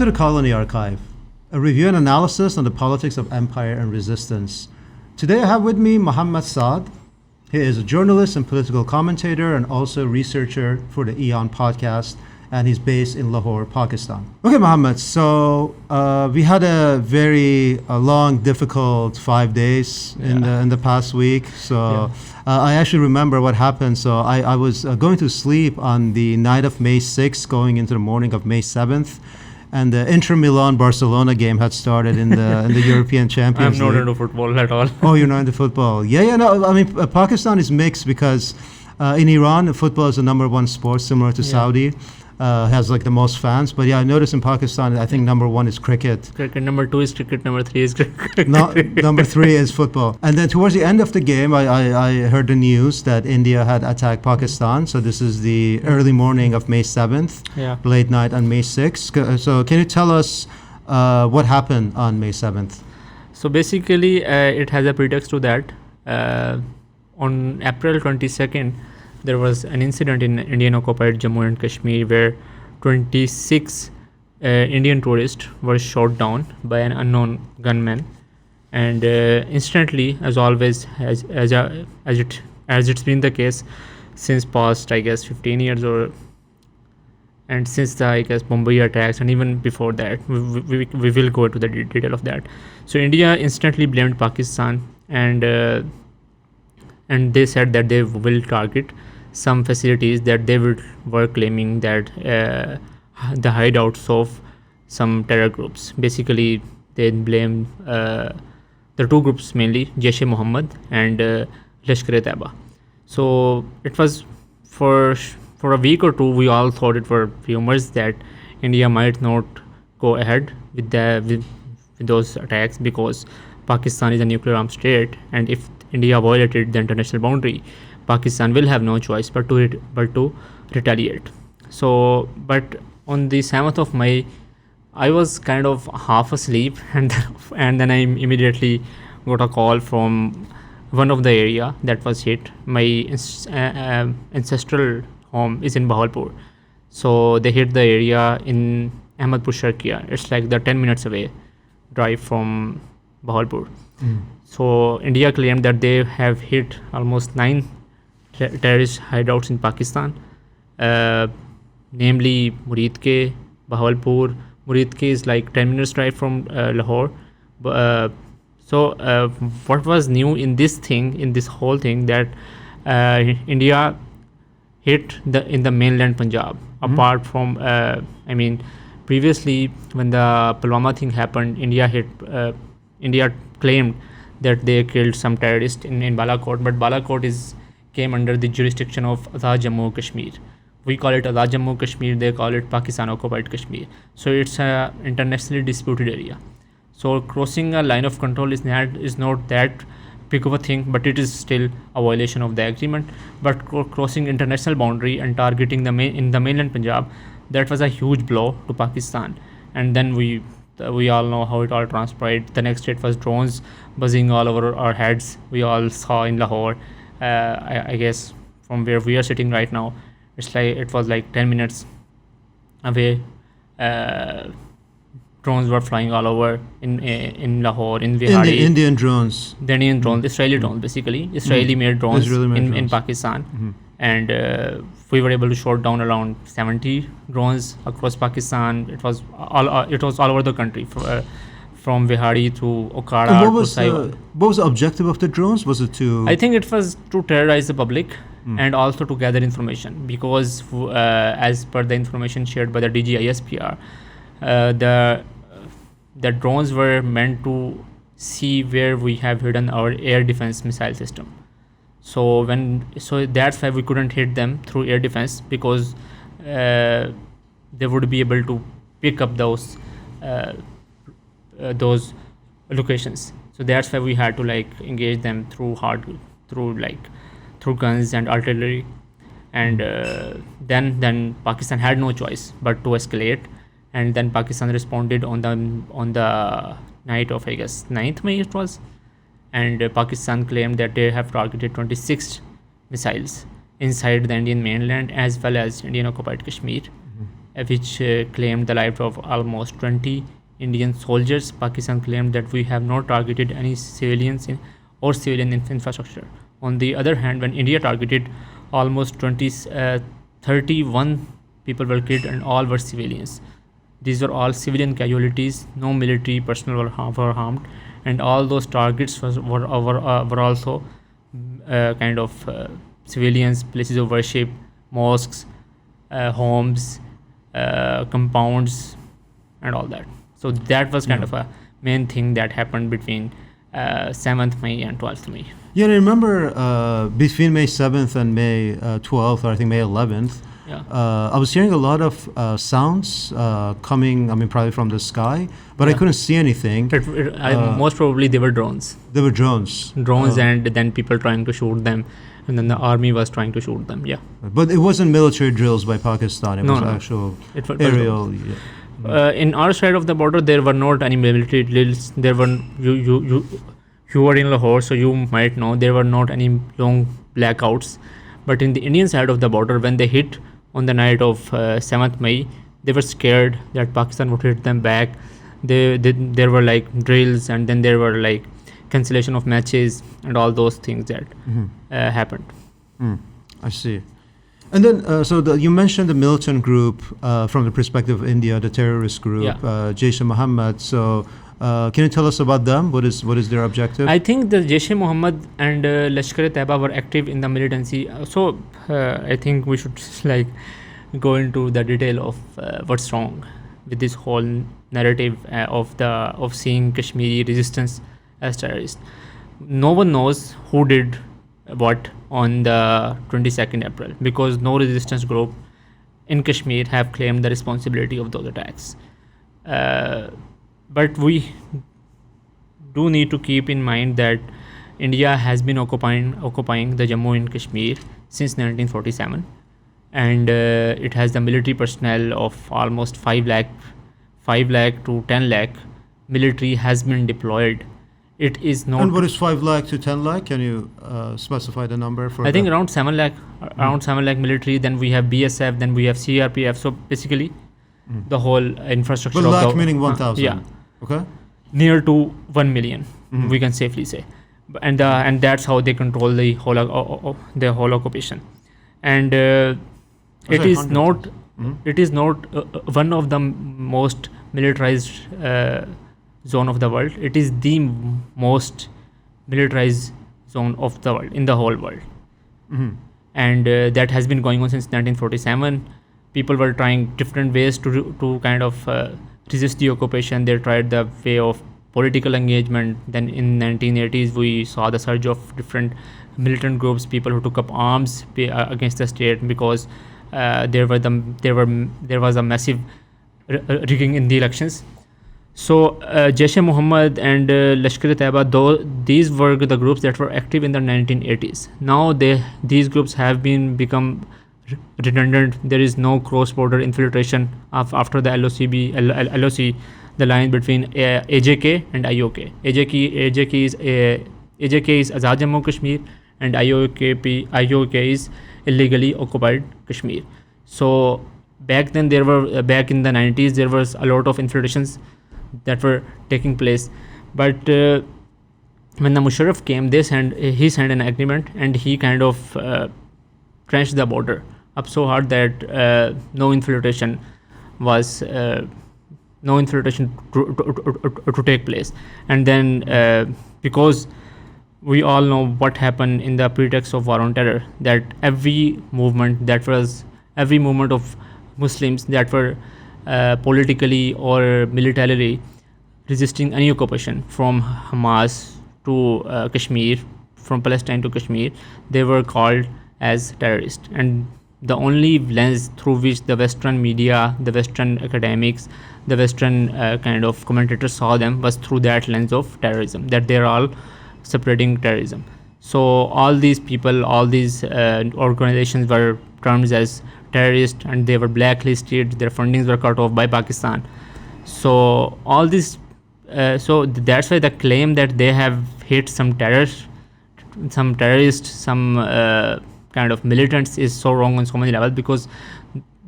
to the Colony Archive, a review and analysis on the politics of empire and resistance. Today I have with me Muhammad Saad. He is a journalist and political commentator and also researcher for the Eon podcast, and he's based in Lahore, Pakistan. Okay, Muhammad, so we had a very long, difficult 5 days in the past week. So I actually remember what happened. So I was going to sleep on the night of May 6th, going into the morning of May 7th. And the Inter Milan-Barcelona game had started in the European Champions League. I'm not into football at all. Oh, you're not into football? No. I mean, Pakistan is mixed because in Iran, football is the number one sport, similar to Saudi. Has like the most fans. But I noticed in Pakistan, I think number one is cricket. Cricket, number two is cricket, number three is cricket. No, number three is football. And then towards the end of the game, I heard the news that India had attacked Pakistan. So this is the early morning of May 7th, late night on May 6th. So can you tell us what happened on May 7th? So basically, it has a pretext to that. On April 22nd, there was an incident in Indian-occupied Jammu and Kashmir where 26 Indian tourists were shot down by an unknown gunman, and instantly, as always, as it's been the case since past, I guess, 15 years and since the, I guess, Mumbai attacks, and even before that, we will go into the detail of that. So India instantly blamed Pakistan, and they said that they will target some facilities that they were claiming that the hideouts of some terror groups. Basically, they blamed the two groups mainly, Jaish-e-Mohammed and Lashkar-e-Taiba. So it was for a week or two, we all thought it were rumors that India might not go ahead with those attacks because Pakistan is a nuclear armed state, and if India violated the international boundary, Pakistan will have no choice but to retaliate. So, but on the 7th of May, I was kind of half asleep, and then I immediately got a call from one of the area that was hit. My ancestral home is in Bahawalpur, so they hit the area in Ahmadpur Sharkia. It's like the 10 minutes away drive from Bahawalpur. So India claimed that they have hit almost 9 terrorist hideouts in Pakistan, namely Murid Ke, Bahawalpur. Murid Ke is like 10 minutes drive from Lahore. So what was new in this whole thing, that India hit in the mainland Punjab, apart from, previously when the Pulwama thing happened, India claimed that they killed some terrorists in Balakot, but Balakot came under the jurisdiction of Azad Jammu Kashmir. We call it Azad Jammu Kashmir, they call it Pakistan occupied Kashmir. So it's a internationally disputed area. So crossing a line of control is not that big of a thing, but it is still a violation of the agreement. But crossing international boundary and targeting in the mainland Punjab, that was a huge blow to Pakistan. And then we all know how it all transpired. The next day it was drones buzzing all over our heads. We all saw in Lahore. I guess from where we are sitting right now, it was like 10 minutes away. Drones were flying all over in Lahore, in Vihari. The Indian drones. The Indian drones, Israeli drones, basically. Israeli-made drones in Pakistan. And we were able to shoot down around 70 drones across Pakistan. It was all over the country, from Vihari to Okara to Saiwan. What was the objective of the drones? Was it to... I think it was to terrorize the public and also to gather information, because as per the information shared by the DGISPR, the drones were meant to see where we have hidden our air defense missile system. So that's why we couldn't hit them through air defense, because they would be able to pick up those locations. So that's why we had to engage them through guns and artillery. And then Pakistan had no choice but to escalate. And then Pakistan responded on the night of, I guess, 9th May it was. And Pakistan claimed that they have targeted 26 missiles inside the Indian mainland as well as Indian occupied Kashmir. which claimed the lives of almost 20 Indian soldiers. Pakistan claimed that we have not targeted any civilians or civilian infrastructure. On the other hand, when India targeted almost 31 people were killed and all were civilians. These were all civilian casualties, no military personnel were harmed, and all those targets were also kind of civilians, places of worship, mosques, homes, compounds, and all that. So that was kind of a main thing that happened between 7th May and 12th May. Yeah, I remember between May 7th and May 12th, or I think May 11th, I was hearing a lot of sounds coming, probably from the sky, but I couldn't see anything. Most probably they were drones. They were drones. And then people trying to shoot them, and then the army was trying to shoot them, But it wasn't military drills by Pakistan, it was actual aerial... in our side of the border, there were not any military drills. There were you were in Lahore, so you might know there were not any long blackouts. But in the Indian side of the border, when they hit on the night of 7th May, they were scared that Pakistan would hit them back. There were like drills, and then there were like cancellation of matches and all those things that happened. I see. And then, you mentioned the militant group from the perspective of India, the terrorist group, Jaish-e-Mohammed. So, can you tell us about them? What is their objective? I think the Jaish-e-Mohammed and Lashkar-e-Taiba were active in the militancy. So, I think we should go into the detail of what's wrong with this whole narrative of seeing Kashmiri resistance as terrorist. No one knows who did what on the 22nd April, because no resistance group in Kashmir have claimed the responsibility of those attacks. But we do need to keep in mind that India has been occupying the Jammu and Kashmir since 1947, and it has the military personnel of almost 5 lakh to 10 lakh. Military has been deployed. It is not. And what is 5 lakh to 10 lakh? Can you specify the number for? I think around 7 lakh, military. Then we have BSF. Then we have CRPF. So basically, the whole infrastructure. But lakh meaning 1,000. Yeah. Okay. Near to 1 million, we can safely say, and that's how they control the whole occupation. And it is not one of the most militarized zone of the world. It is the most militarized zone of the world, in the whole world. And that has been going on since 1947. People were trying different ways to kind of resist the occupation. They tried the way of political engagement. Then in 1980s, we saw the surge of different militant groups, people who took up arms against the state, because there was a massive rigging in the elections. So Jaish-e-Mohammed and Lashkar-e-Taiba, these were the groups that were active in the 1980s. Now these groups have become redundant. There is no cross-border infiltration after the LOC, the line between AJK and IOK. AJK is Azad Jammu Kashmir, and IOK is illegally occupied Kashmir. So back in the 90s, there was a lot of infiltrations that were taking place. But when the Musharraf came, he signed an agreement, and he kind of trenched the border up so hard that no infiltration to take place. And then because we all know what happened in the pretext of war on terror, that every movement of Muslims that were politically or militarily resisting any occupation, from Hamas to Kashmir, from Palestine to Kashmir, they were called as terrorists. And the only lens through which the Western media, the Western academics, the Western kind of commentators saw them was through that lens of terrorism, that they're all spreading terrorism. So all these people, all these organizations were termed as terrorists, and they were blacklisted. Their fundings were cut off by Pakistan. So all this, so that's why the claim that they have hit some terrorists, some kind of militants is so wrong on so many levels, because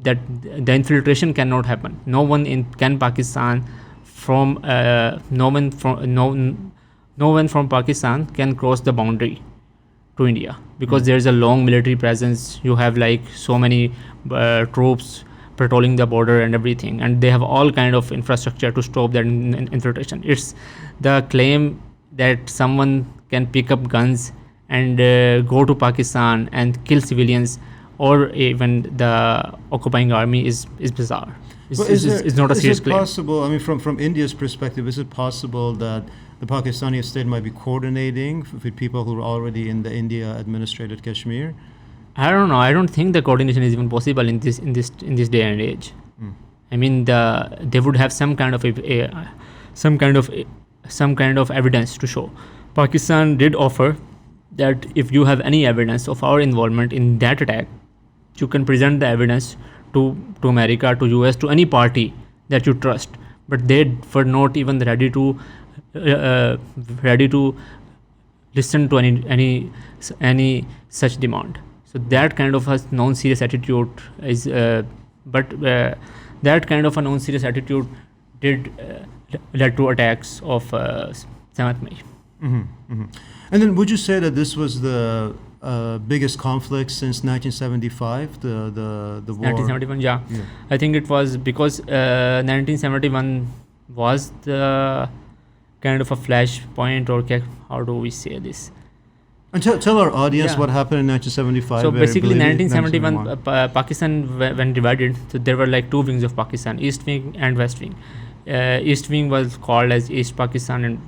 that the infiltration cannot happen. No one can Pakistan from no one from Pakistan can cross the boundary to India, because there's a long military presence. You have like so many troops patrolling the border and everything, and they have all kind of infrastructure to stop that infiltration. It's the claim that someone can pick up guns and go to Pakistan and kill civilians or even the occupying army is bizarre. It's not a serious claim. Is it possible, I mean, from India's perspective, is it possible that the Pakistani state might be coordinating with people who are already in the India administrated Kashmir? I don't know. I don't think the coordination is even possible in this day and age. I mean, they would have some kind of evidence to show. Pakistan did offer that if you have any evidence of our involvement in that attack, you can present the evidence to America, to US, to any party that you trust. But they were not even ready to listen to any such demand. So that kind of a non-serious attitude is, that kind of a non-serious attitude did led to attacks of 7th May. And then would you say that this was the biggest conflict since 1975, the war? 1971, yeah. I think it was because 1971 was the kind of a flashpoint, or how do we say this? And tell our audience what happened in 1975. So basically, 1971, Pakistan when divided, so there were like two wings of Pakistan, East Wing and West Wing. East Wing was called as East Pakistan, and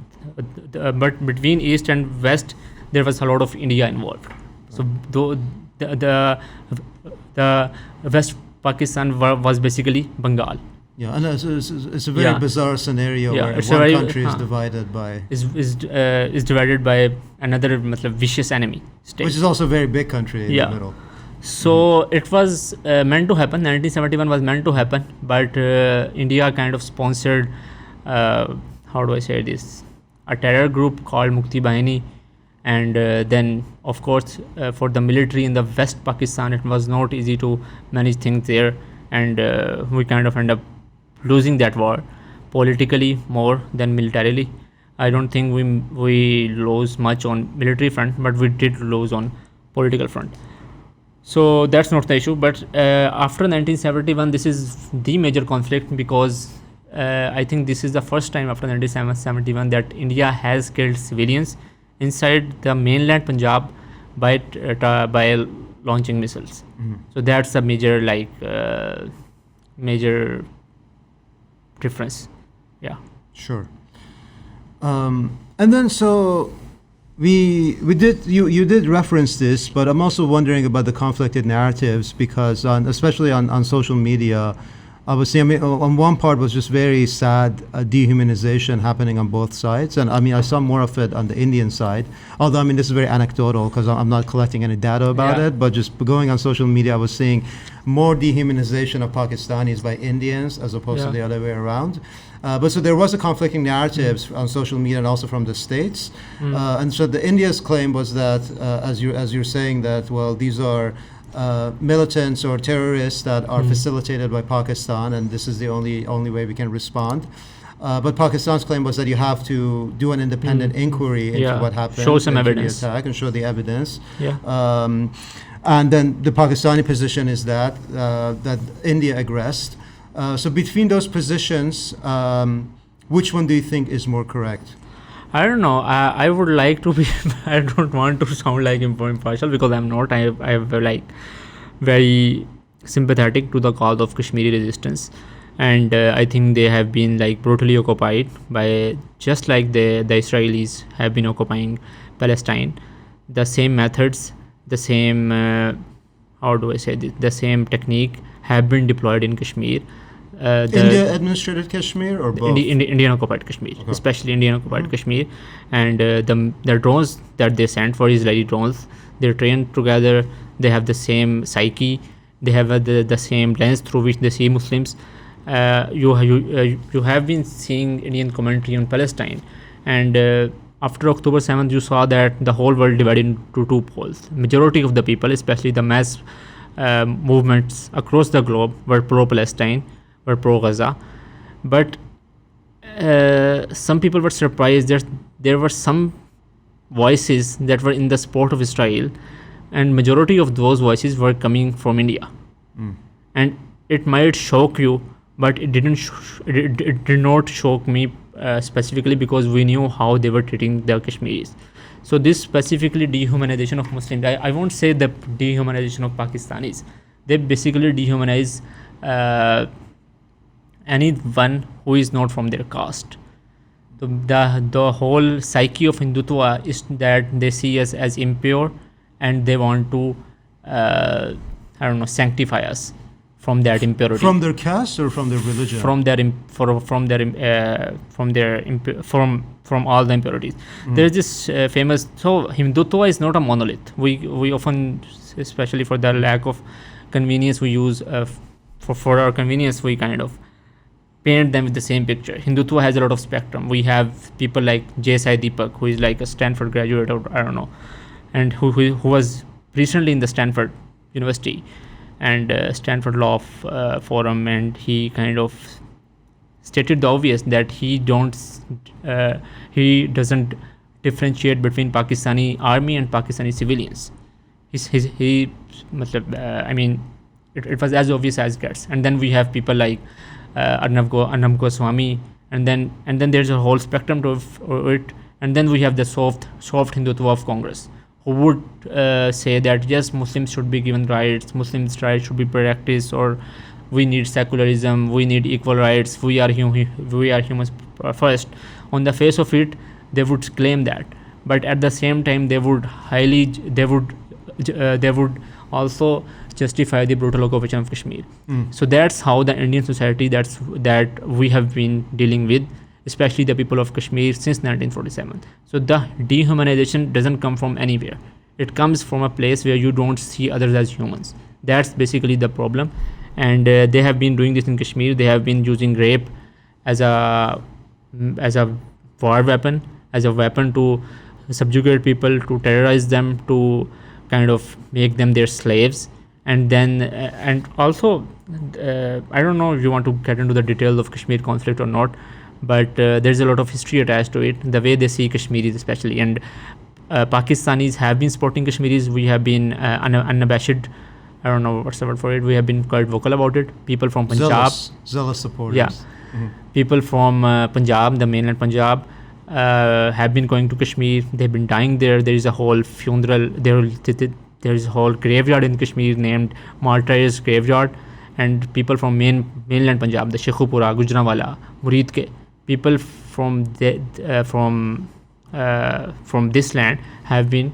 but between East and West, there was a lot of India involved. So the West Pakistan was basically Bengal. Yeah, and it's a very bizarre scenario where one country is divided by... is divided by another vicious enemy state. Which is also a very big country in the middle. So it was meant to happen, 1971 was meant to happen, but India kind of sponsored, how do I say this, a terror group called Mukti Bahini. And then, of course, for the military in the West Pakistan, it was not easy to manage things there. And we kind of end up losing that war politically more than militarily. I don't think we lost much on military front, but we did lose on political front. So that's not the issue. But after 1971, this is the major conflict, because I think this is the first time after 1971 that India has killed civilians inside the mainland Punjab by launching missiles. So that's a major major difference. Yeah. Sure. And then so you did reference this, but I'm also wondering about the conflicted narratives, because especially on social media, I was seeing, on one part was just very sad dehumanization happening on both sides. And I mean, I saw more of it on the Indian side. Although, I mean, this is very anecdotal because I'm not collecting any data about it. But just going on social media, I was seeing more dehumanization of Pakistanis by Indians as opposed to the other way around. But so there was a conflicting narratives on social media and also from the states. And so the India's claim was that, as you're saying, that, well, these are militants or terrorists that are facilitated by Pakistan, and this is the only way we can respond. But Pakistan's claim was that you have to do an independent inquiry into what happened, show some evidence, the attack, and show the evidence. And then the Pakistani position is that India aggressed. So between those positions, which one do you think is more correct? I don't know. I would like to be. I don't want to sound like impartial, because I'm not. I have like very sympathetic to the cause of Kashmiri resistance, and I think they have been like brutally occupied by, just like the Israelis have been occupying Palestine. The same methods, the same how do I say this? The same technique have been deployed in Kashmir. India administrated Kashmir or both? Indian occupied Kashmir, especially Indian occupied Kashmir, and the drones that they sent for Israeli drones, they're trained together. They have the same psyche. They have the same lens through which they see Muslims. You have been seeing Indian commentary on Palestine, and after October 7th, you saw that the whole world divided into two poles. Majority of the people, especially the mass movements across the globe were pro-Palestine, were pro-Gaza, but some people were surprised that there were some voices that were in the support of Israel, and majority of those voices were coming from India. And it might shock you, but it didn't. It did not shock me specifically, because we knew how they were treating the Kashmiris. So this specifically dehumanization of Muslims. I won't say the dehumanization of Pakistanis. They basically dehumanize anyone who is not from their caste. So the whole psyche of Hindutva is that they see us as impure, and they want to sanctify us from that impurity. From their caste or from their religion? From all the impurities. There's this famous. So Hindutva is not a monolith. We often, especially for the lack of convenience, we use for our convenience, we kind of paint them with the same picture. Hindutva has a lot of spectrum. We have people like J. Sai Deepak, who is like a Stanford graduate, or I don't know, and who was recently in the Stanford University and Stanford Law Forum, and he kind of stated the obvious that he doesn't differentiate between Pakistani army and Pakistani civilians. It was as obvious as gets. And then we have people like Arnab Goswami, and then there's a whole spectrum of it. And then we have the soft Hindutva of Congress, who would say that yes, Muslims should be given rights, Muslims' rights should be practiced, or we need secularism, we need equal rights, we are humans first. On the face of it, they would claim that, but at the same time, they would also justify the brutal occupation of Kashmir. So that's how the Indian society that we have been dealing with, especially the people of Kashmir, since 1947. So the dehumanization doesn't come from anywhere. It comes from a place where you don't see others as humans. That's basically the problem. And they have been doing this in Kashmir. They have been using rape as a war weapon, as a weapon to subjugate people, to terrorize them, to kind of make them their slaves. And then, and also, I don't know if you want to get into the details of Kashmir conflict or not, but there's a lot of history attached to it, the way they see Kashmiris especially. And Pakistanis have been supporting Kashmiris. We have been unabashed, I don't know what's the word for it, we have been quite vocal about it. People from Punjab. Zealous supporters. Yeah. People from Punjab, the mainland Punjab, have been going to Kashmir. They've been dying there. There is a whole funeral. There is a whole graveyard in Kashmir named Martyrs Graveyard. And people from mainland Punjab, the Sheikhupura, Gujranwala, Muridke, people from this land have been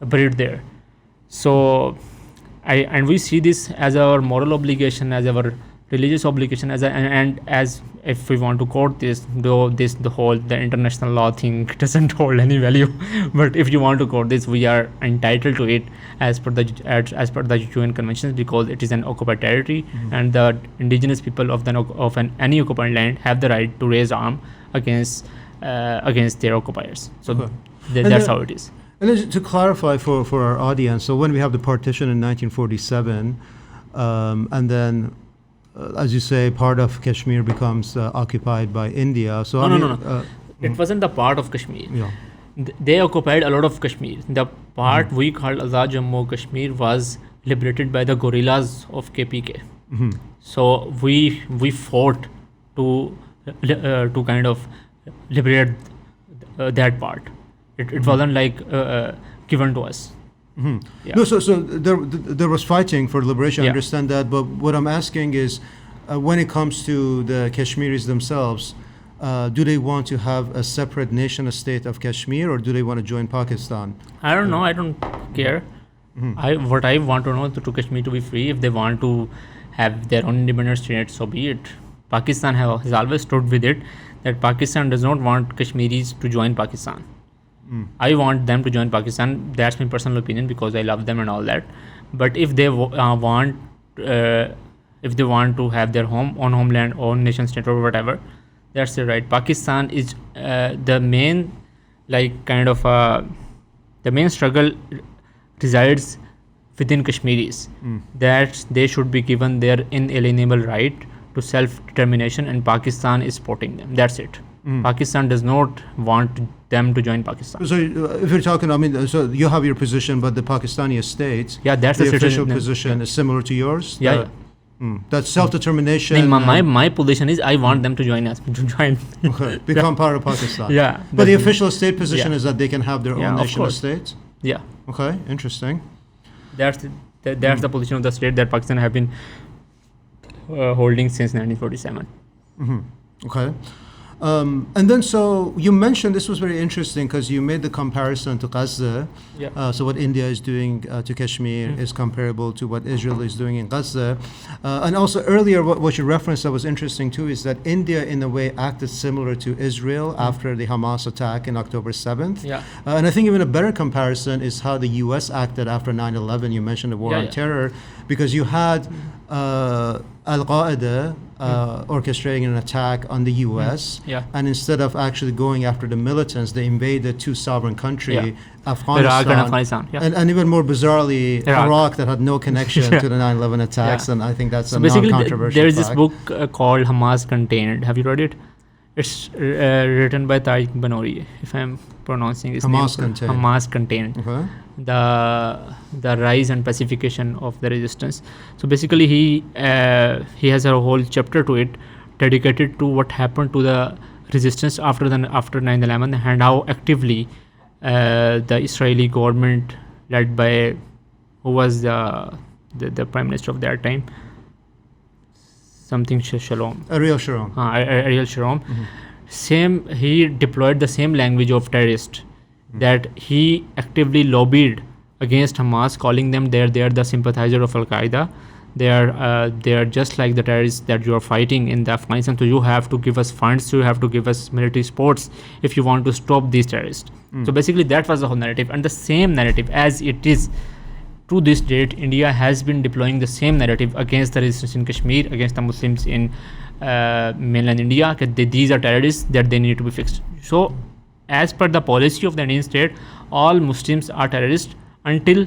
buried there. So, and we see this as our moral obligation, as our religious obligation, and as if we want to quote this, though the international law thing doesn't hold any value, but if you want to quote this, we are entitled to it as per the UN conventions, because it is an occupied territory, and the indigenous people of any occupied land have the right to raise arm against their occupiers. So that's how it is. And then to clarify for our audience, so when we have the partition in 1947, and then, as you say, part of Kashmir becomes occupied by India. So No. It wasn't the part of Kashmir. Yeah. They occupied a lot of Kashmir. The part we called Azad Jammu Kashmir was liberated by the guerrillas of KPK. So we fought to kind of liberate that part. It wasn't like given to us. Yeah. No, so there was fighting for liberation. I understand that, but what I'm asking is, when it comes to the Kashmiris themselves, do they want to have a separate nation, a state of Kashmir, or do they want to join Pakistan? I don't know. I don't care. What I want to know to Kashmir to be free. If they want to have their own independent state, so be it. Pakistan has always stood with it that Pakistan does not want Kashmiris to join Pakistan. I want them to join Pakistan. That's my personal opinion, because I love them and all that. But if they want to have their own homeland, own nation state, or whatever, that's their right. Pakistan is the main, the main struggle resides within Kashmiris that they should be given their inalienable right to self-determination, and Pakistan is supporting them. That's it. Pakistan does not want them to join Pakistan. So if you're talking, I mean, so you have your position, but the Pakistani state, Yeah, that's the the official situation. position is similar to yours? Yeah, That, that self-determination. My position is I want them to join us. To join. Okay, become part of Pakistan. Yeah. But the official state position Yeah. is that they can have their Yeah, own of national course. state? Yeah. Okay, interesting. That's the position of the state that Pakistan have been holding since 1947. Okay. And then, so you mentioned, this was very interesting because you made the comparison to Gaza. Yeah. So what India is doing to Kashmir is comparable to what Israel is doing in Gaza. And also earlier, what you referenced that was interesting too is that India, in a way, acted similar to Israel after the Hamas attack in October 7th. Yeah. And I think even a better comparison is how the U.S. acted after 9/11. You mentioned the war on terror, because you had Al-Qaeda orchestrating an attack on the U.S. Yeah. And instead of actually going after the militants, they invaded two sovereign countries, Yeah. Afghanistan, Iraq and Afghanistan. Yeah. and even more bizarrely, Iraq that had no connection Yeah. to the 9/11 attacks. Yeah. And I think that's So a basically, non-controversial there is this fact. book called Hamas Contained. Have you read it? It's written by Tariq Banouri, if I'm pronouncing his Hamas name. Contained. Hamas Contained. Okay. The rise and pacification of the resistance. So basically, he has a whole chapter to it dedicated to what happened to the resistance after 9/11 and how actively the Israeli government, led by who was the prime minister of that time, something Shalom. Ariel Sharon. Ariel Sharon. He deployed the same language of terrorist, that he actively lobbied against Hamas, calling them they are the sympathizer of Al Qaeda. They are just like the terrorists that you are fighting in the Afghanistan. So you have to give us funds. You have to give us military supports if you want to stop these terrorists. So basically, that was the whole narrative, and the same narrative as it is to this date, India has been deploying the same narrative against the resistance in Kashmir, against the Muslims in mainland India. These are terrorists that they need to be fixed. So, as per the policy of the Indian state, all Muslims are terrorists until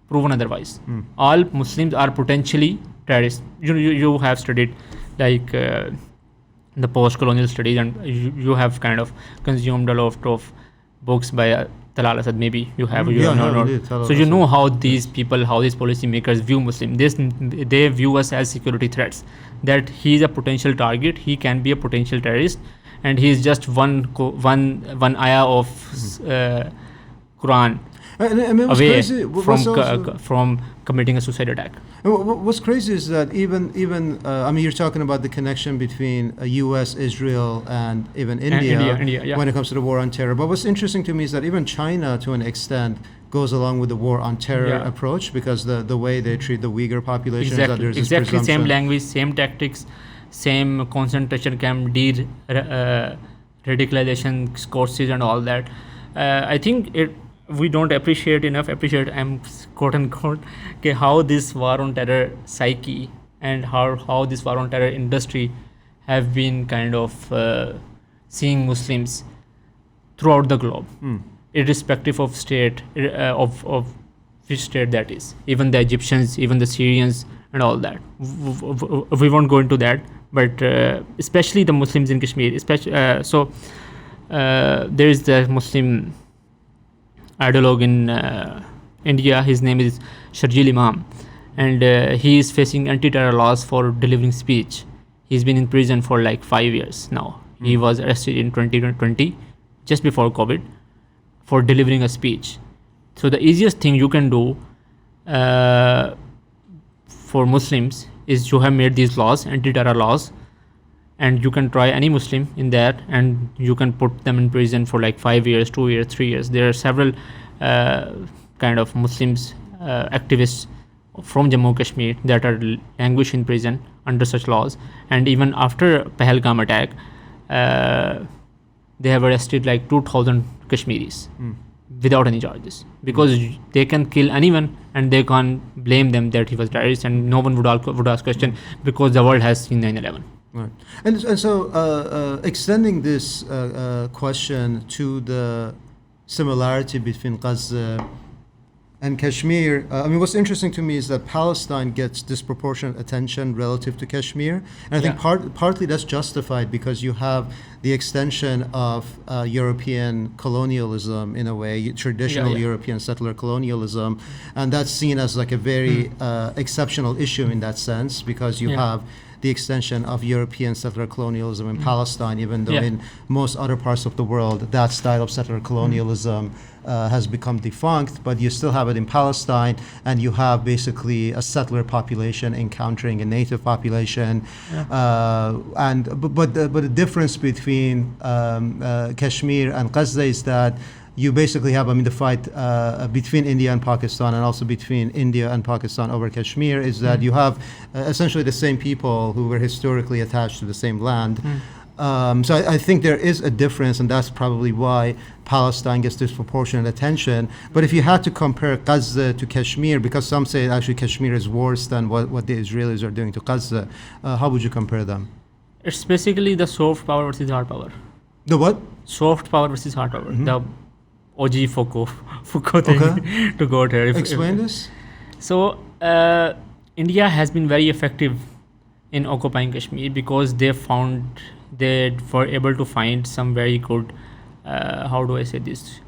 proven otherwise. All Muslims are potentially terrorists. You have studied like the post-colonial studies, and you have kind of consumed a lot of books by Talal Asad. Maybe you have. So you know how these people, how these policy makers view Muslims. They view us as security threats. That he is a potential target. He can be a potential terrorist, and he is just one ayah of Quran away from committing a suicide attack. What's crazy is that even I mean, you're talking about the connection between U.S., Israel, and even India, yeah. when it comes to the war on terror. But what's interesting to me is that even China, to an extent, goes along with the war on terror approach, because the way they treat the Uyghur population, that there's this exactly presumption. Same language, same tactics, same concentration camp, radicalization courses, and all that. I think we don't appreciate, I'm quote unquote, how this war on terror psyche and how this war on terror industry have been kind of seeing Muslims throughout the globe, irrespective of state, of which state that is. Even the Egyptians, even the Syrians, and all that. We won't go into that, but especially the Muslims in Kashmir. There is the Muslim ideologue in India. His name is Sharjeel Imam, and he is facing anti-terror laws for delivering speech. He's been in prison for like 5 years now. He was arrested in 2020, just before COVID, for delivering a speech. So the easiest thing you can do for Muslims is to have made these laws, anti-terror laws, and you can try any Muslim in that, and you can put them in prison for like 5 years, 2 years, 3 years. There are several kind of Muslims, activists from Jammu and Kashmir that are languish in prison under such laws. And even after Pahalgam attack, they have arrested like 2,000 Kashmiris without any charges, because they can kill anyone and they can't blame them that he was terrorist, and no one would ask question, because the world has seen 9/11. Right. And so extending this question to the similarity between Gaza And Kashmir, I mean, what's interesting to me is that Palestine gets disproportionate attention relative to Kashmir. And I think partly that's justified because you have the extension of European colonialism in a way, traditional European settler colonialism. And that's seen as like a very exceptional issue in that sense because you have the extension of European settler colonialism in Palestine, even though in most other parts of the world, that style of settler colonialism has become defunct, but you still have it in Palestine, and you have basically a settler population encountering a native population. But the difference between Kashmir and Gaza is that you basically have, I mean, the fight between India and Pakistan, and also between India and Pakistan over Kashmir, is that you have essentially the same people who were historically attached to the same land. So I think there is a difference, and that's probably why Palestine gets disproportionate attention. But if you had to compare Gaza to Kashmir, because some say actually Kashmir is worse than what the Israelis are doing to Gaza, how would you compare them? It's basically the soft power versus hard power. The what? Soft power versus hard power. The OG Foucault thing to go there. Explain this. So India has been very effective in occupying Kashmir because they were able to find some very good, how do I say this,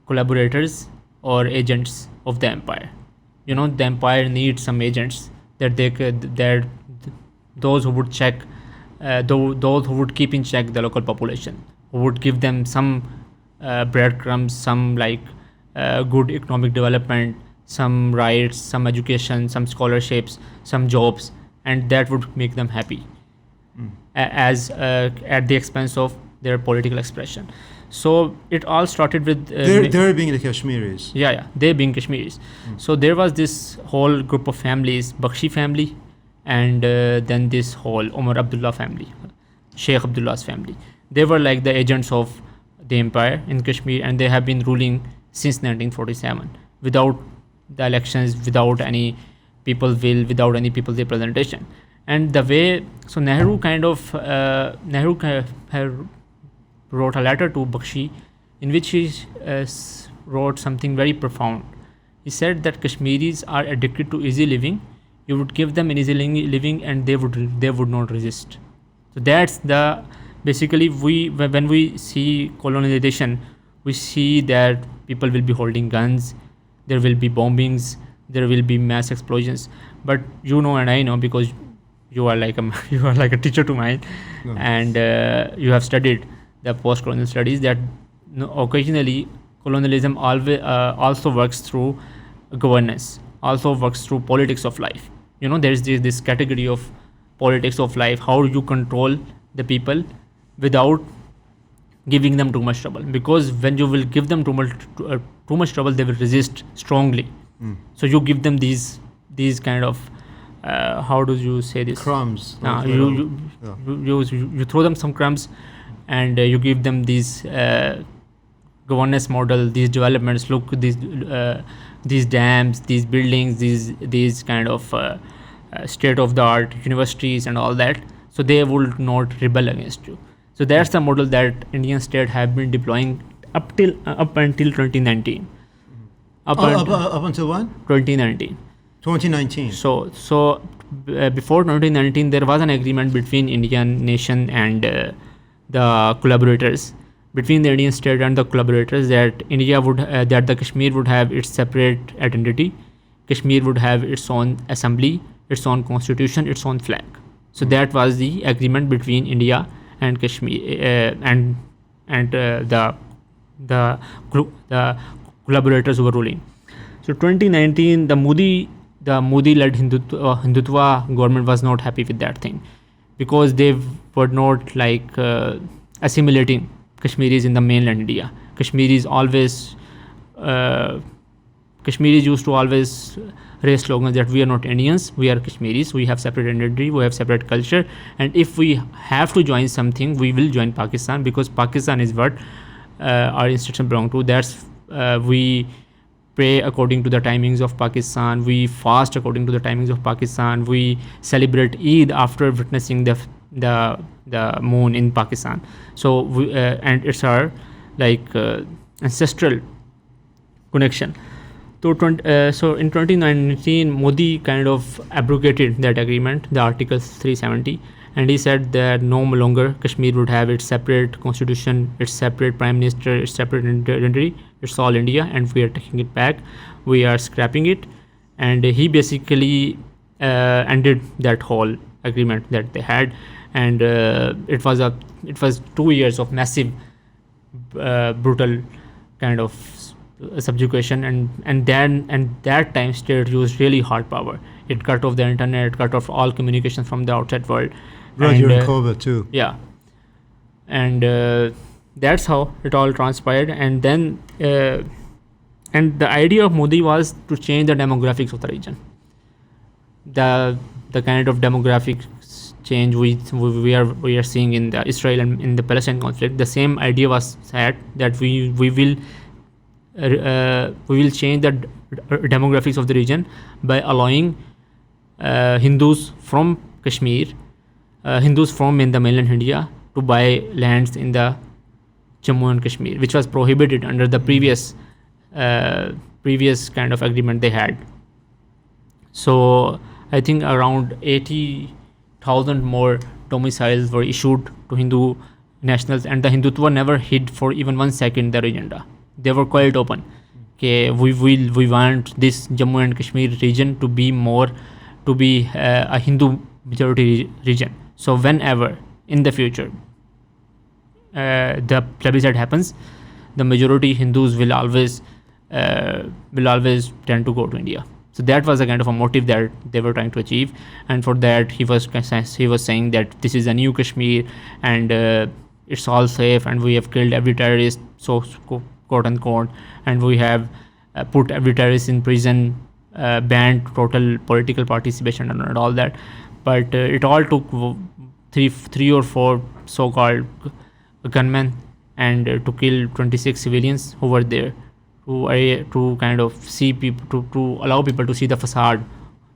collaborators or agents of the empire. You know, the empire needs some agents that those who would check, those who would keep in check the local population, who would give them some breadcrumbs, some good economic development, some rights, some education, some scholarships, some jobs, and that would make them happy as at the expense of their political expression. So it all started with they're being the Kashmiris. They being Kashmiris. So there was this whole group of families, Bakshi family, and then this whole Umar Abdullah family, Sheikh Abdullah's family. They were like the agents of the empire in Kashmir, and they have been ruling since 1947 without the elections, without any people will, without any people's representation. And the way, so Nehru wrote a letter to Bakshi in which he wrote something very profound. He said that Kashmiris are addicted to easy living. You would give them an easy living and they would not resist. So that's the, basically when we see colonization, we see that people will be holding guns, there will be bombings, there will be mass explosions. But you know and I know, because you are like a teacher to mine, and you have studied the post-colonial studies, that occasionally colonialism also works through governance, also works through politics of life. You know, there's this category of politics of life, how you control the people without giving them too much trouble, because when you will give them too much trouble, they will resist strongly. So you give them these kind of how do you say this, crumbs. You throw them some crumbs, and you give them these governance model, these developments. Look, these dams, these buildings, these kind of state of the art universities and all that. So they will not rebel against you. So that's the model that Indian state have been deploying up until 2019. Up until when? 2019. 2019. So before 2019, there was an agreement between Indian nation and the collaborators, between the Indian state and the collaborators, that India would that the Kashmir would have its separate identity. Kashmir would have its own assembly, its own constitution, its own flag. So that was the agreement between India and Kashmir and the collaborators who were ruling. So 2019, the Modi-led Hindutva government was not happy with that thing, because they were not assimilating Kashmiris in the mainland India. Kashmiris used to always raise slogans that we are not Indians, we are Kashmiris, we have separate identity, we have separate culture, and if we have to join something, we will join Pakistan, because Pakistan is what our institution belong to. That's we pray according to the timings of Pakistan, we fast according to the timings of Pakistan, we celebrate Eid after witnessing the moon in Pakistan. So and it's our ancestral connection. So in 2019, Modi kind of abrogated that agreement, the Article 370, and he said that no longer Kashmir would have its separate constitution, its separate prime minister, its separate identity. It's all India, and we are taking it back. We are scrapping it, and he basically ended that whole agreement that they had, and it was 2 years of massive, brutal kind of subjugation, and that time state used really hard power. It cut off the internet, cut off all communication from the outside world. Right, and, during COVID too. Yeah, and that's how it all transpired. And then and the idea of Modi was to change the demographics of the region. The kind of demographic change we are seeing in the Israel and in the Palestine conflict, the same idea was set that we will change the demographics of the region by allowing Hindus from Kashmir, Hindus from in the mainland India to buy lands in the Jammu and Kashmir, which was prohibited under the previous kind of agreement they had. So I think around 80,000 more domiciles were issued to Hindu nationals, and the Hindutva never hid for even 1 second their agenda. They were quite open. Okay, we want this Jammu and Kashmir region to be a Hindu majority region. So whenever in the future the plebiscite happens, the majority Hindus will always tend to go to India. So that was a kind of a motive that they were trying to achieve, and for that he was saying that this is a new Kashmir, and it's all safe, and we have killed every terrorist, so quote unquote, and we have put every terrorist in prison, banned total political participation and all that. But it all took three or four so-called gunmen and to kill 26 civilians who were there, to kind of see people, to allow people to see the facade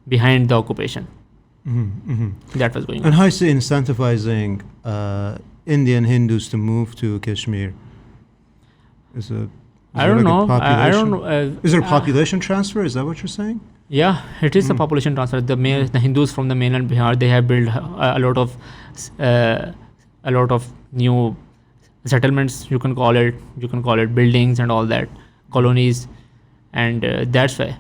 behind the occupation. That was going on. And how is it incentivizing Indian Hindus to move to Kashmir? I don't know. Is there a population transfer? Is that what you're saying? Yeah, it is a population transfer. The Hindus from the mainland Bihar, they have built a lot of new settlements. You can call it buildings and all that, colonies, and that's why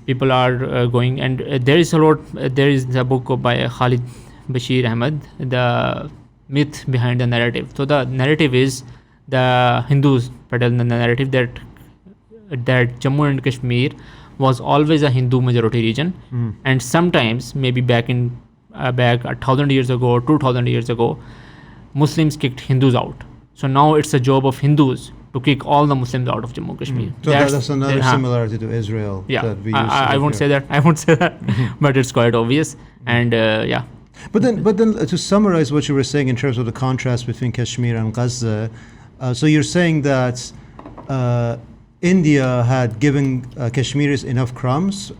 people are going. And there is a book by Khalid Bashir Ahmed, the myth behind the narrative. So the narrative is the Hindus peddle the narrative that Jammu and Kashmir was always a Hindu majority region, and sometimes maybe back 1,000 years ago, 2,000 years ago, Muslims kicked Hindus out. So now it's a job of Hindus to kick all the Muslims out of Jammu and Kashmir. So that's another similarity to Israel. Yeah, that we I won't say that. But it's quite obvious. And yeah. But then to summarize what you were saying in terms of the contrast between Kashmir and Gaza, so you're saying that India had given Kashmiris enough crumbs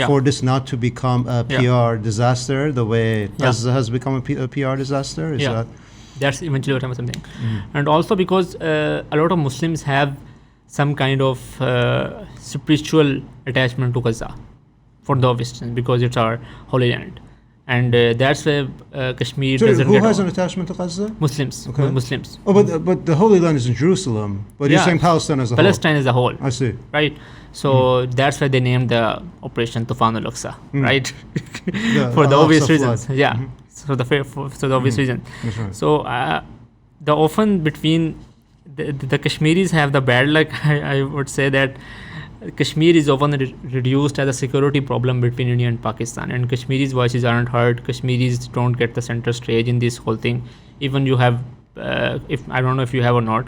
for this not to become a PR disaster the way Gaza has become a PR disaster? Is that? That's eventually what I'm saying. And also because a lot of Muslims have some kind of spiritual attachment to Gaza for the obvious reasons, because it's our holy land. And that's why Kashmir doesn't get... Who has an attachment to Gaza? Muslims. Okay. Muslims. Oh, but the Holy Land is in Jerusalem. But you're saying Palestine as a whole. Palestine as a whole. I see. Right. So that's why they named the operation Tufan al-Aqsa, right? For the obvious reasons. Yeah. For the obvious reason. That's right. So the often between the Kashmiris have the bad luck. I would say that Kashmir is often reduced as a security problem between India and Pakistan, and Kashmiris' voices aren't heard. Kashmiris don't get the center stage in this whole thing. Even you have, if I don't know if you have or not,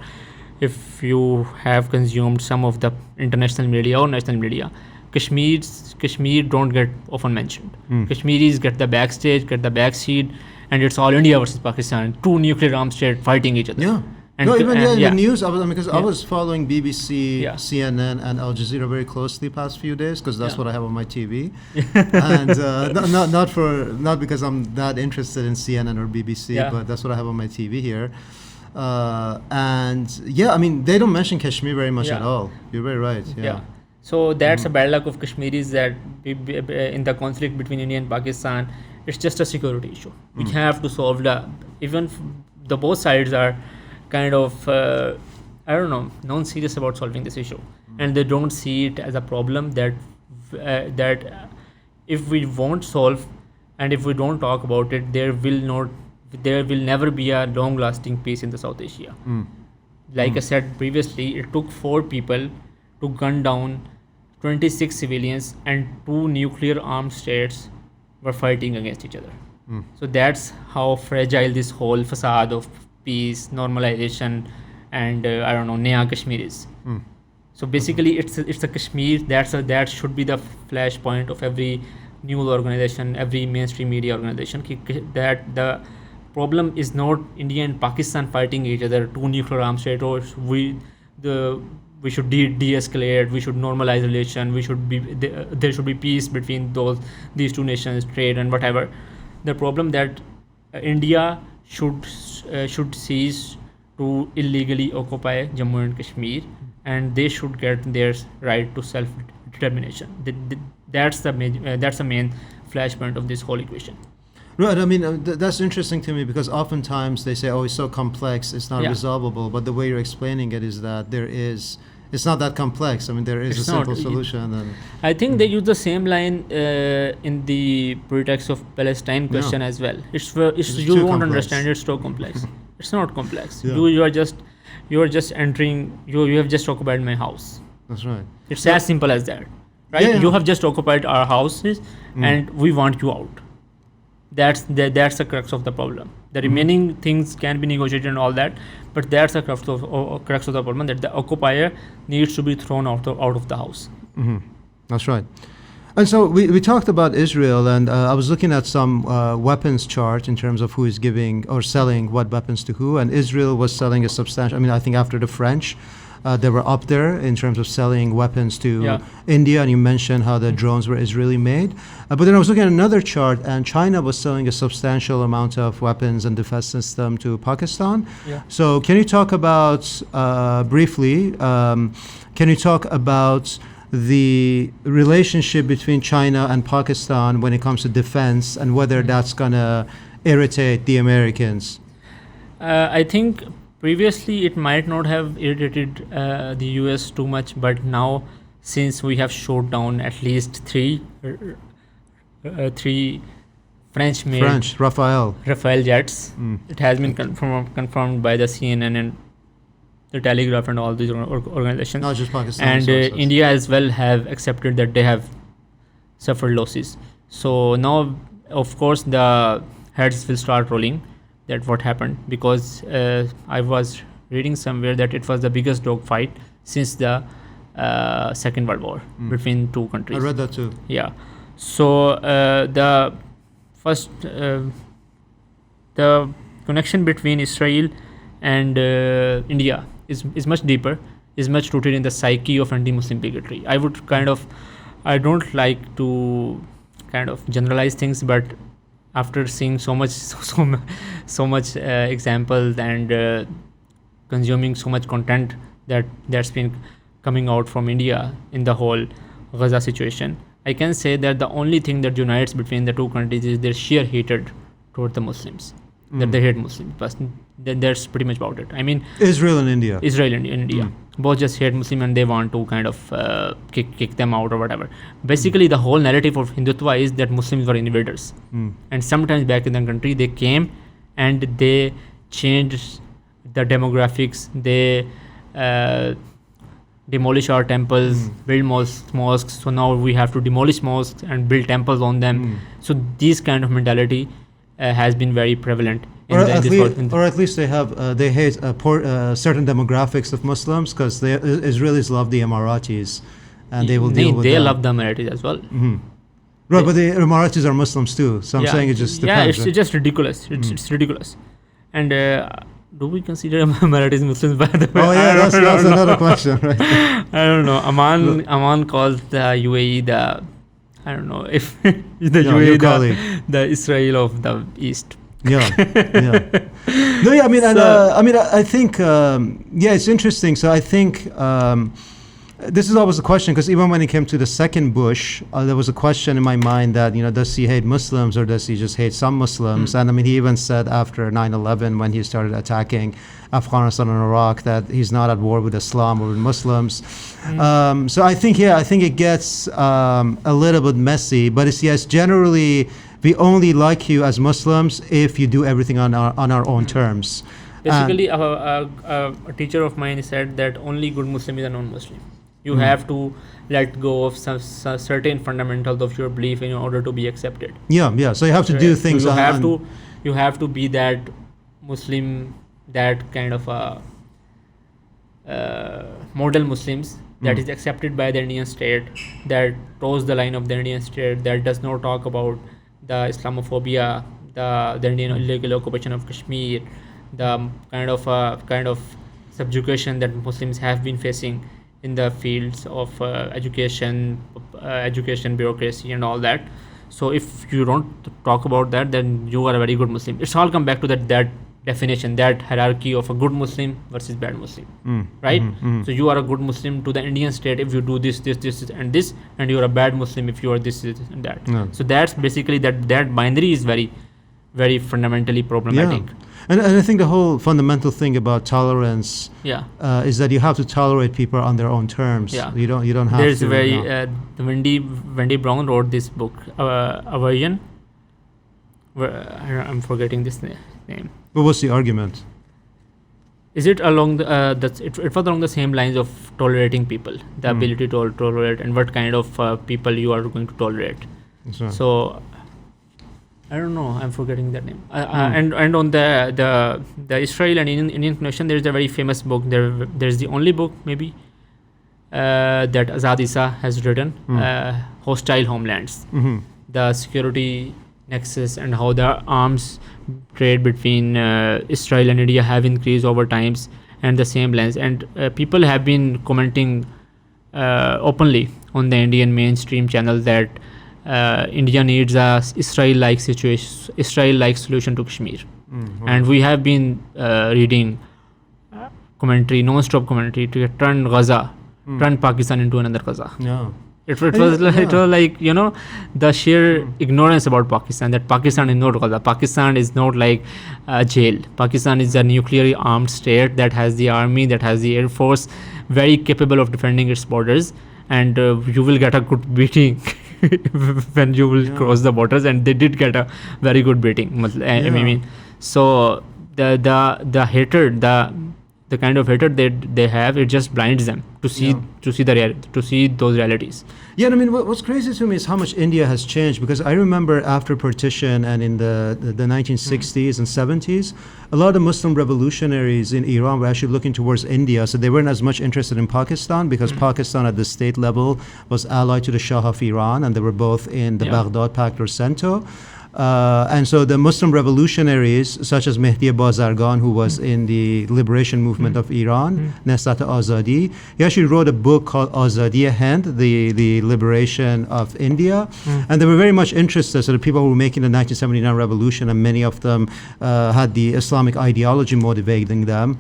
if you have consumed some of the international media or national media, Kashmir don't get often mentioned. Kashmiris get the backstage, get the backseat, and it's all India versus Pakistan, two nuclear armed states fighting each other. Yeah. And in the news, I was following BBC, CNN, and Al Jazeera very closely the past few days, because that's what I have on my TV. And not because I'm that interested in CNN or BBC, but that's what I have on my TV here. And they don't mention Kashmir very much at all. You're very right. Yeah. So that's a bad luck of Kashmiris, that in the conflict between India and Pakistan, it's just a security issue. We have to solve the both sides are kind of I don't know, non-serious about solving this issue, and they don't see it as a problem that if we won't solve and if we don't talk about it, there will never be a long-lasting peace in the South Asia. Like I said previously, it took 4 people to gun down 26 civilians, and 2 nuclear armed states were fighting against each other. So that's how fragile this whole facade of peace, normalization, and I don't know, Naya Kashmir is. So basically, it's a Kashmir that should be the flashpoint of every news organization, every mainstream media organization. That the problem is not India and Pakistan fighting each other, 2 nuclear armed states, or we should de-escalate, we should normalize relation, there should be peace between these 2 nations, trade and whatever. The problem that India should cease to illegally occupy Jammu and Kashmir, and they should get their right to self-determination. That's the main flashpoint of this whole equation. Right. I mean, that's interesting to me, because oftentimes they say, "Oh, it's so complex, it's not resolvable." But the way you're explaining it is that it's not that complex. I mean, there is a simple solution. And I think they use the same line in the pretext of Palestine question as well. You won't understand. It's so complex. It's not complex. You are just entering. You have just occupied my house. That's right. It's as simple as that, right? You have just occupied our houses, and we want you out. That's the crux of the problem. The remaining things can be negotiated and all that, but that's the crux of the problem, that the occupier needs to be thrown out of the house. That's right. And so we talked about Israel, and I was looking at some weapons chart in terms of who is giving or selling what weapons to who, and Israel was selling a substantial, I mean, I think after the French, they were up there in terms of selling weapons to India, and you mentioned how the drones were Israeli made. But then I was looking at another chart, and China was selling a substantial amount of weapons and defense system to Pakistan. So can you talk about, briefly, can you talk about the relationship between China and Pakistan when it comes to defense, and whether that's going to irritate the Americans? I think previously it might not have irritated the US too much, but now, since we have shot down at least three French-made Rafale jets, it has been confirmed by the CNN and the Telegraph and all these organizations. Not just Pakistan. And India as well have accepted that they have suffered losses. So now, of course, the heads will start rolling. That what happened, because I was reading somewhere that it was the biggest dogfight since the Second World War between 2 countries. I read that too. Yeah. So the first, the connection between Israel and India is much deeper, is much rooted in the psyche of anti-Muslim bigotry. I don't like to kind of generalize things, but after seeing so much examples and consuming so much content that's been coming out from India in the whole Gaza situation, I can say that the only thing that unites between the 2 countries is their sheer hatred toward the Muslims. That they hate Muslims, but that's pretty much about it. I mean, Israel and India both just hate Muslim, and they want to kind of kick them out or whatever. Basically, the whole narrative of Hindutva is that Muslims were invaders, and sometimes back in the country they came and they changed the demographics. They demolish our temples, build mosques. So now we have to demolish mosques and build temples on them. So this kind of mentality has been very prevalent. Or at least they hate certain demographics of Muslims, because the Israelis love the Emiratis, and they will deal with that. They love the Emiratis as well. Right, but the Emiratis are Muslims too, so I'm saying it just depends. Yeah, it's just ridiculous. It's ridiculous. And do we consider Emiratis Muslims, by the way? Oh yeah, that's another question, right? I don't know. Aman calls the UAE the, I don't know if the UAE the Israel of the East. Yeah. No, yeah. I mean, I think it's interesting. So I think this is always a question, because even when it came to the second Bush, there was a question in my mind that, does he hate Muslims or does he just hate some Muslims? And I mean, he even said after 9/11, when he started attacking Afghanistan and Iraq, that he's not at war with Islam or with Muslims. So I think it gets a little bit messy, but it's, yes, generally we only like you as Muslims if you do everything on our own terms. Basically, a teacher of mine said that only good Muslim is a non-Muslim. You have to let go of some certain fundamentals of your belief in order to be accepted. Yeah. So you have to do things. So you have to be that Muslim, that kind of a model Muslims that is accepted by the Indian state, that toes the line of the Indian state, that does not talk about the Islamophobia, the Indian illegal occupation of Kashmir, the kind of subjugation that Muslims have been facing in the fields of education, bureaucracy, and all that. So if you don't talk about that, then you are a very good Muslim. It's all come back to that definition, that hierarchy of a good Muslim versus bad Muslim, right? So you are a good Muslim to the Indian state if you do this, and this, and you are a bad Muslim if you are this and that. So that's basically that binary is very, very fundamentally problematic. And I think the whole fundamental thing about tolerance is that you have to tolerate people on their own terms. You don't have There's to. There's Wendy Brown wrote this book, Aversion. I'm forgetting this name. But what's the argument? Is it along the it was along the same lines of tolerating people, the ability to tolerate, and what kind of people you are going to tolerate. So I don't know. I'm forgetting that name. And on the Israel and Indian connection, there's a very famous book. There's the only book maybe that Azad Isa has written, Hostile Homelands, the security nexus, and how the arms trade between Israel and India have increased over times, and the same lens. And people have been commenting openly on the Indian mainstream channels that India needs a Israel-like solution to Kashmir. And we have been reading commentary, non-stop commentary, to turn Pakistan into another Gaza. It was like, the sheer ignorance about Pakistan, that Pakistan is not Gaza. Pakistan is not like a jail. Pakistan is a nuclearly armed state that has the army, that has the air force, very capable of defending its borders, and you will get a good beating when you will cross the borders, and they did get a very good beating. I mean, so the hatred, the kind of hatred they have, it just blinds them to see those realities. I mean, what's crazy to me is how much India has changed, because I remember after partition and in the 1960s and 70s, a lot of Muslim revolutionaries in Iran were actually looking towards India, so they weren't as much interested in Pakistan, because Pakistan at the state level was allied to the Shah of Iran, and they were both in the Baghdad Pact or CENTO. And so the Muslim revolutionaries, such as Mehdi Bazargan, who was in the liberation movement of Iran, Nesat Azadi, he actually wrote a book called Azadi Hind, the liberation of India. And they were very much interested. So the people who were making the 1979 revolution, and many of them had the Islamic ideology motivating them.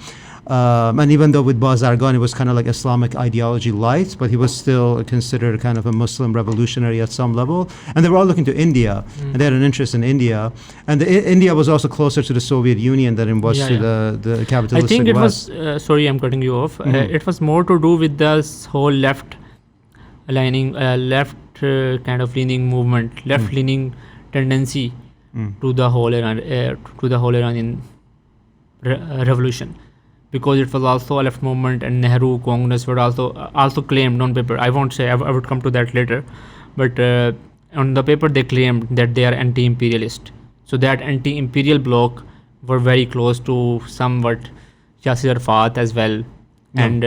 And even though with Bazargan it was kind of like Islamic ideology light, but he was still considered kind of a Muslim revolutionary at some level. And they were all looking to India, and they had an interest in India. And India was also closer to the Soviet Union than it was to the capitalistic I think it West. was, sorry, I'm cutting you off. It was more to do with this whole left kind of leaning movement, left-leaning tendency to the whole Iranian revolution. Because it was also a left movement, and Nehru, Congress were also claimed on paper. I won't say, I would come to that later, but on the paper they claimed that they are anti-imperialist. So that anti-imperial bloc were very close to somewhat Yasser Arafat as well, and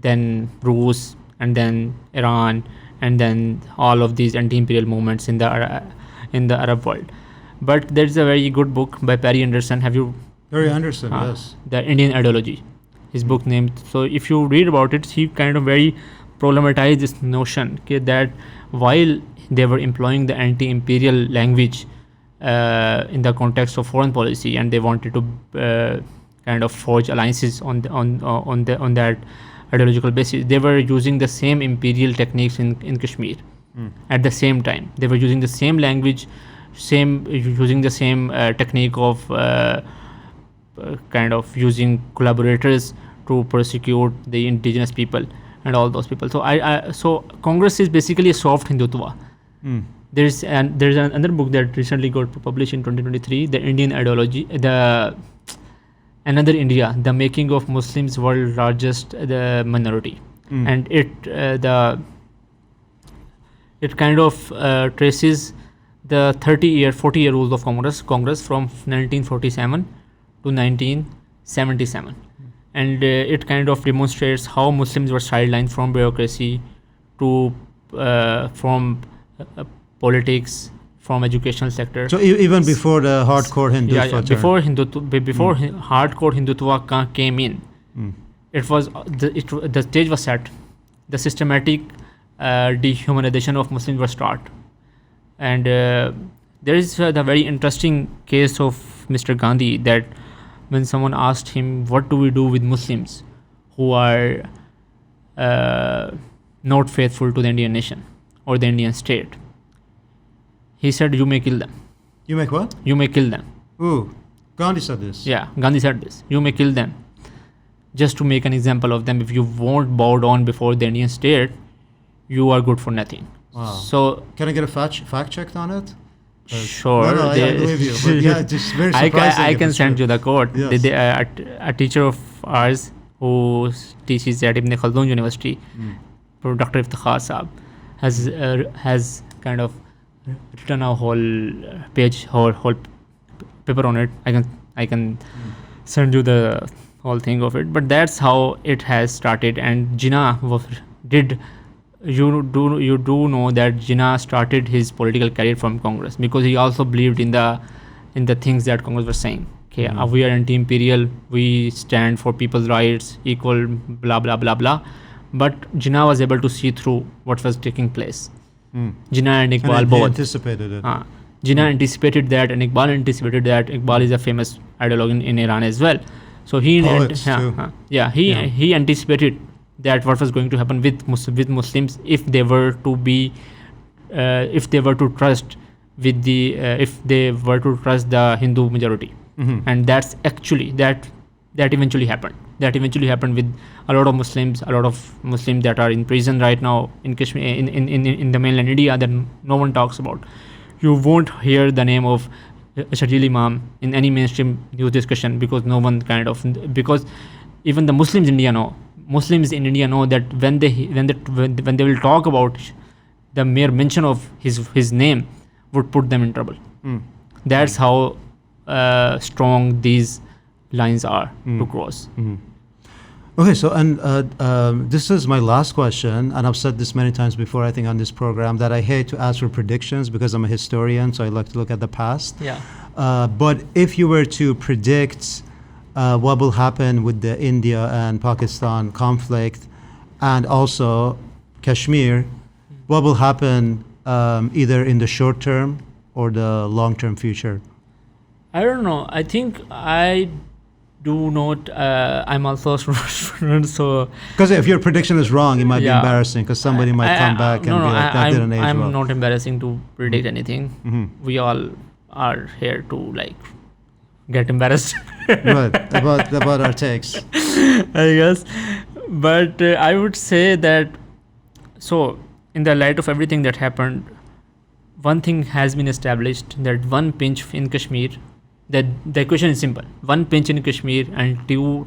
then Rus, and then Iran, and then all of these anti-imperial movements in the Arab world. But there's a very good book by Perry Anderson. Have you? Perry Anderson, yes. The Indian Ideology, his book named. So if you read about it, he kind of very problematized this notion that while they were employing the anti-imperial language in the context of foreign policy, and they wanted to kind of forge alliances on that ideological basis. They were using the same imperial techniques in Kashmir. At the same time, they were using the same language, using the same technique of kind of using collaborators to persecute the indigenous people and all those people. So Congress is basically a soft Hindutva. There's another book that recently got published in 2023, The Indian Ideology, Another India, The Making of Muslims World Largest the Minority. And it kind of traces the 40-year rules of Congress from 1947 to 1977. And it kind of demonstrates how Muslims were sidelined from bureaucracy to from politics, from educational sector. So even before the hardcore Hindutva before hardcore Hindutva came in, it was the stage was set. The systematic dehumanization of Muslims was started. And there is the very interesting case of Mr. Gandhi, that when someone asked him, what do we do with Muslims who are not faithful to the Indian nation or the Indian state? He said, you may kill them. You make what? You may kill them. Ooh, Gandhi said this. Yeah, Gandhi said this. You may kill them. Just to make an example of them, if you won't bow down before the Indian state, you are good for nothing. Wow. So can I get a fact checked on it? Sure. No, I believe you. But yeah, just very surprising. I can send you the quote. Yes. A teacher of ours who teaches at Ibn Khaldun University, Dr. Iftikhar Saab, has kind of written a whole page, whole paper on it. I can send you the whole thing of it. But that's how it has started. And Jinnah did. You do know that Jinnah started his political career from Congress, because he also believed in the things that Congress was saying. Okay, we are anti-imperial, we stand for people's rights, equal, blah blah blah blah. But Jinnah was able to see through what was taking place. Jinnah and Iqbal both anticipated it. Jinnah anticipated that, and Iqbal anticipated that. Iqbal is a famous ideologue in Iran as well. So he anticipated that what was going to happen with Muslims if they were to trust the Hindu majority. And that's actually that eventually happened. That eventually happened with a lot of Muslims that are in prison right now in Kashmir, in the mainland India, that no one talks about. You won't hear the name of Sharjeel Imam in any mainstream news discussion, because because even the Muslims in India know that when they will talk about the mere mention of his name would put them in trouble. That's how strong these lines are to cross. Okay, so and this is my last question, and I've said this many times before, I think, on this program, that I hate to ask for predictions because I'm a historian, so I like to look at the past. Yeah. But if you were to predict what will happen with the India and Pakistan conflict, and also Kashmir, what will happen either in the short term or the long-term future? I don't know. I think I do not. I'm also a student, so. Because if your prediction is wrong, it might be embarrassing, because somebody might come back and be like, that didn't age well. I'm not embarrassing to predict anything. We all are here to get embarrassed. Right, about our takes. I guess. But I would say that, so in the light of everything that happened, one thing has been established, that one pinch in Kashmir, that the equation is simple. One pinch in Kashmir and two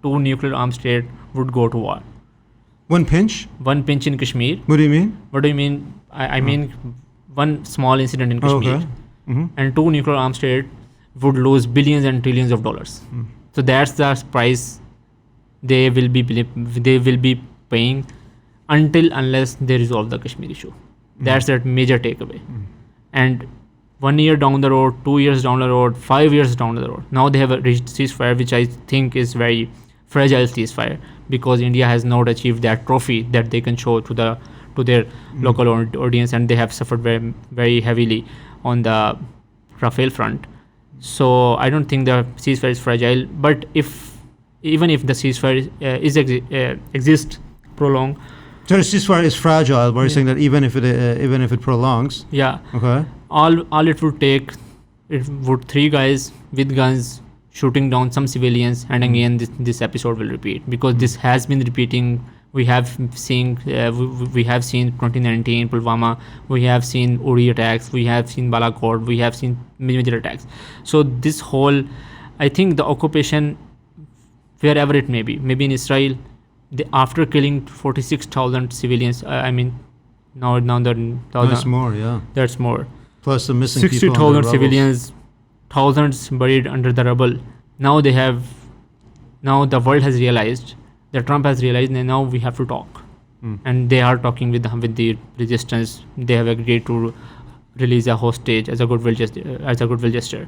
nuclear armed states would go to war. One pinch? One pinch in Kashmir. What do you mean? What do you mean? I mean one small incident in Kashmir, okay. And two nuclear armed states would lose billions and trillions of dollars. So that's the price they will be paying unless they resolve the Kashmir issue. That's that major takeaway. And 1 year down the road, 2 years down the road, 5 years down the road, now they have reached ceasefire, which I think is very fragile ceasefire, because India has not achieved that trophy that they can show to their local audience, and they have suffered very, very heavily on the Rafale front. So I don't think the ceasefire is fragile. But if even if the ceasefire exists prolonged. So the ceasefire is fragile, but you're saying that even if it prolongs. Yeah. Okay. All it would take, it would 3 guys with guns shooting down some civilians, and again this episode will repeat, because this has been repeating. We have seen 2019 Pulwama, we have seen Uri attacks, we have seen Balakot, we have seen major attacks. So this whole, I think the occupation, wherever it may be, maybe in Israel, after killing 46,000 civilians, now That's more, yeah. that's more. Plus the missing people. 60,000 civilians, thousands buried under the rubble. Now the world has realized, that Trump has realized, that now we have to talk. And they are talking with the resistance. They have agreed to release a hostage as a goodwill gesture.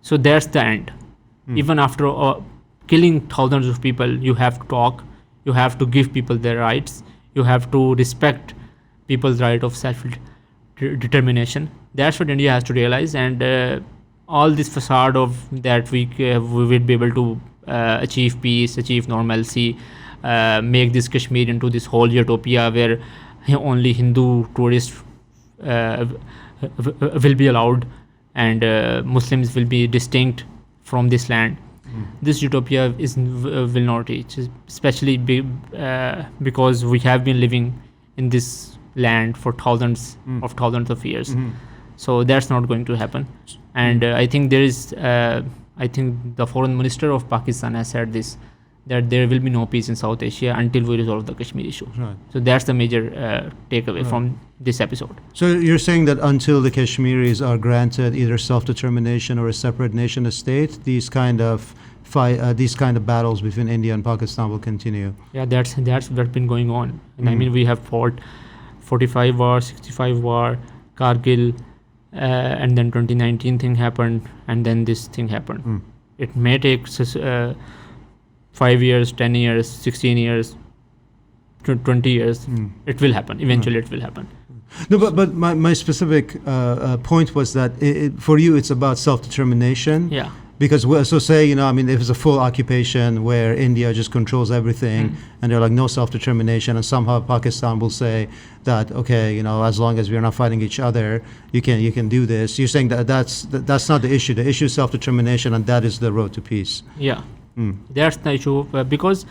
So that's the end. Even after killing thousands of people, you have to talk. You have to give people their rights. You have to respect people's right of self-determination. That's what India has to realize. And all this facade of that we will be able to achieve peace, achieve normalcy, make this Kashmir into this whole utopia where only Hindu tourists will be allowed, and Muslims will be distinct from this land. This utopia will not reach, especially because we have been living in this land for thousands of years. So that's not going to happen. And I think the foreign minister of Pakistan has said this, that there will be no peace in South Asia until we resolve the Kashmir issue. Right. So that's the major takeaway from this episode. So you're saying that until the Kashmiris are granted either self-determination or a separate nation state, these kind of battles between India and Pakistan will continue. Yeah, that's what's been going on. And we have fought 45 war, 65 war, Kargil, and then 2019 thing happened, and then this thing happened. It may take 5 years, 10 years, 16 years, 20 years. It will happen. Eventually it will happen. No, but my specific point was that for you it's about self-determination. Yeah. Because say, if it's a full occupation where India just controls everything and they're like no self-determination, and somehow Pakistan will say that, okay, as long as we're not fighting each other, you can do this. You're saying that's not the issue. The issue is self-determination, and that is the road to peace. Yeah. That's the issue, because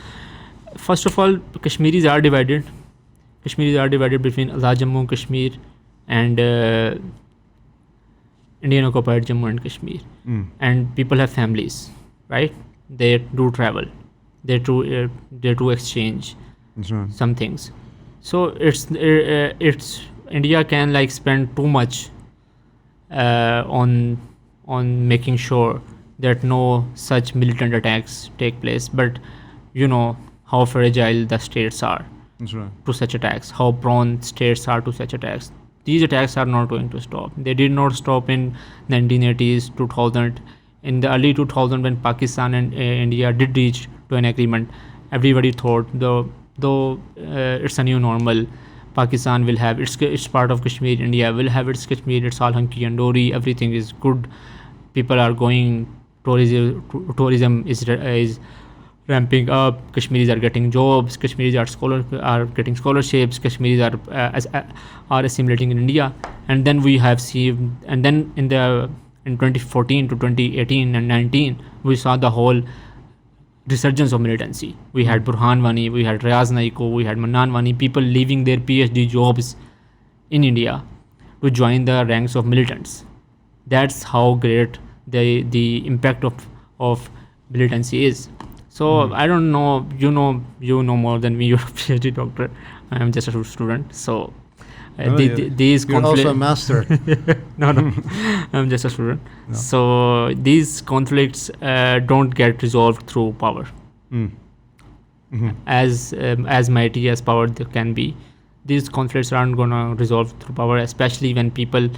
first of all, Kashmiris are divided. Kashmiris are divided between Azad Jammu and Kashmir and Indian occupied Jammu and Kashmir. And people have families, right? They do travel. They do exchange. That's right. Some things. So it's India can spend too much on making sure that no such militant attacks take place, but how fragile the states are. That's right. To such attacks, how prone states are to such attacks. These attacks are not going to stop. They did not stop in 1980s, 2000. In the early 2000, when Pakistan and India did reach to an agreement, everybody thought, though it's a new normal, Pakistan will have its part of Kashmir, India will have its Kashmir, it's all hunky and dory, everything is good, people are going, tourism is ramping up, Kashmiris are getting jobs, Kashmiris are getting scholarships, Kashmiris are assimilating in India. And then we have seen, and then in 2014 to 2018 and 19, we saw the whole resurgence of militancy. We had Burhan Wani, we had Riaz Naiko, we had Mannan Wani, people leaving their PhD jobs in India to join the ranks of militants. That's how great the impact of militancy is. So I don't know, you know more than me. You're a PhD doctor. I am just a student. So these you're also a master. No, I'm just a student. No. So these conflicts don't get resolved through power. As mighty as power there can be, these conflicts aren't gonna resolve through power, especially when people.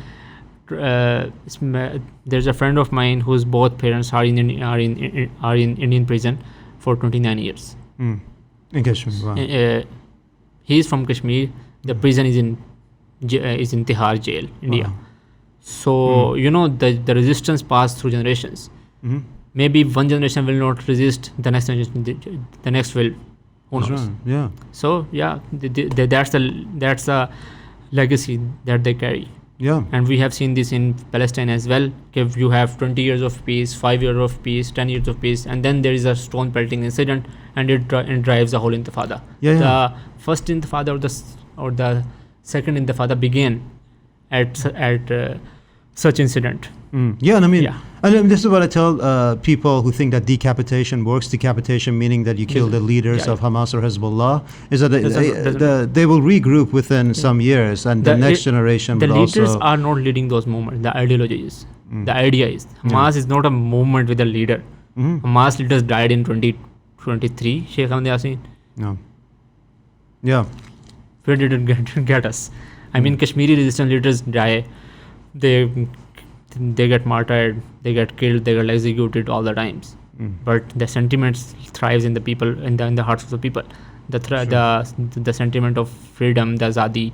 There's a friend of mine whose both parents are in Indian prison for 29 years. In Kashmir. Wow. He is from Kashmir. The prison is in Tihar jail, India. Wow. So the resistance passed through generations. maybe one generation will not resist, the next generation, the next will, who knows. Right. Yeah. So yeah, that's the legacy that they carry. Yeah. And we have seen this in Palestine as well. If you have 20 years of peace, 5 years of peace, 10 years of peace, and then there is a stone pelting incident, and it drives the whole intifada. Yeah, The yeah. first intifada or the second intifada began at such incident. Yeah, and I mean, Yeah. and this is what I tell people who think that decapitation works. Decapitation meaning that you kill the leaders Yeah. of Hamas or Hezbollah, is that Doesn't- they will regroup within some years, and the next generation The will leaders also. are not leading those movements. The ideology is. The idea is. Hamas is not a movement with a leader. Hamas leaders died in 2023. Sheikh Ahmed Yassin. No. Yeah. Where did it get us? I mean, Kashmiri resistance leaders die. They get martyred, they get killed, they get executed all the times. But the sentiments thrives in the people, in the hearts of the people. The sentiment of freedom, the azadi,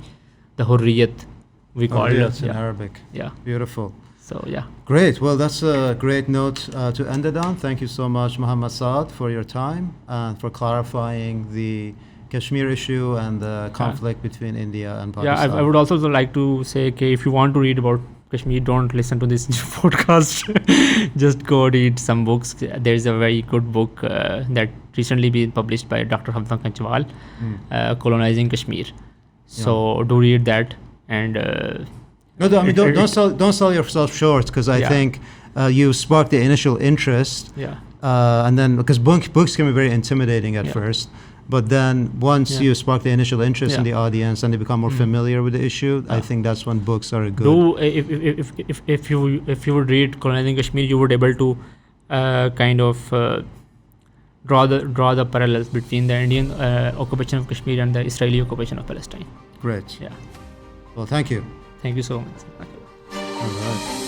the hurriyat, we call it. Yes, in Arabic. Yeah. Beautiful. So yeah. Great. Well, that's a great note to end it on. Thank you so much, Muhammad Saad, for your time and for clarifying the Kashmir issue and the conflict between India and Pakistan. Yeah, I would also like to say, okay, if you want to read about Kashmir, don't listen to this podcast. Just go read some books. There is a very good book that recently been published by Dr. Hamdan Kanchwal, Colonizing Kashmir. So do read that. And No, I mean, don't sell yourself short, because I think you sparked the initial interest. Yeah. And then, because books can be very intimidating at first, but then once you spark the initial interest in the audience and they become more familiar with the issue, I think that's when books are good. If you would read Colonizing Kashmir, you would able to kind of draw the parallels between the Indian occupation of Kashmir and the Israeli occupation of Palestine. Great. Yeah. Well, thank you. Thank you so much. All right.